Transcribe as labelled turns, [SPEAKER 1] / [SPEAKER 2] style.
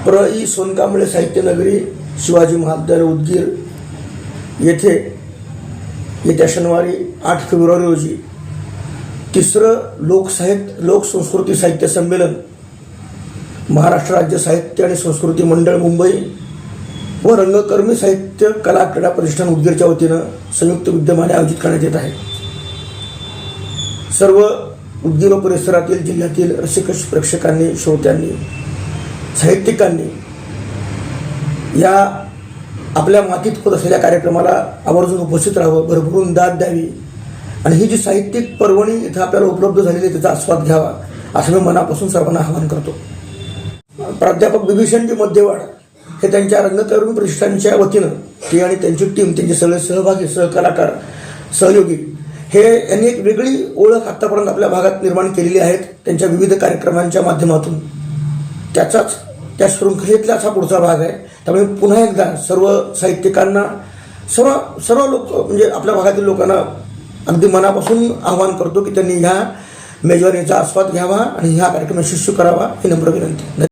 [SPEAKER 1] प्र.इ. सोनकांबळे साहित्य नगरी, शिवाजी महाविद्यालय, उदगीर येथे येत्या शनिवारी 8 फेब्रुवारी रोजी 3रं लोकसंस्कृती साहित्य संमेलन महाराष्ट्र राज्य साहित्य आणि संस्कृती मंडळ मुंबई व रंगकर्मी साहित्य कला क्रीडा प्रतिष्ठान उदगीरच्या वतीनं संयुक्त विद्यमाने आयोजित करण्यात येत आहे. सर्व उदगीर व परिसरातील जिल्ह्यातील रसिक प्रेक्षकांनी, श्रोत्यांनी, साहित्यिकांनी या आपल्या मातीत होत असलेल्या कार्यक्रमाला आवर्जून उपस्थित राहावं, भरभरून दाद द्यावी आणि ही जी साहित्यिक पर्वणी इथं आपल्याला उपलब्ध झालेली त्याचा आस्वाद घ्यावा असं मी मनापासून सर्वांना आवाहन करतो. प्राध्यापक बिभीषणजी मध्यवाड हे त्यांच्या रंगकर्मी प्रतिष्ठानच्या वतीनं ते आणि त्यांची टीम, त्यांचे सगळे सहभागी, सहकलाकार, सहयोगी हे यांनी एक वेगळी ओळख आत्तापर्यंत आपल्या भागात निर्माण केलेली आहेत त्यांच्या विविध कार्यक्रमांच्या माध्यमातून. त्या शृंखलेतलाच हा पुढचा भाग आहे. त्यामुळे पुन्हा एकदा सर्व साहित्यिकांना, सर्व लोक म्हणजे आपल्या भागातील लोकांना अगदी मनापासून आवाहन करतो की त्यांनी ह्या मेजवानीचा आस्वाद घ्यावा आणि ह्या कार्यक्रमात शिष्य करावा ही नम्र विनंती.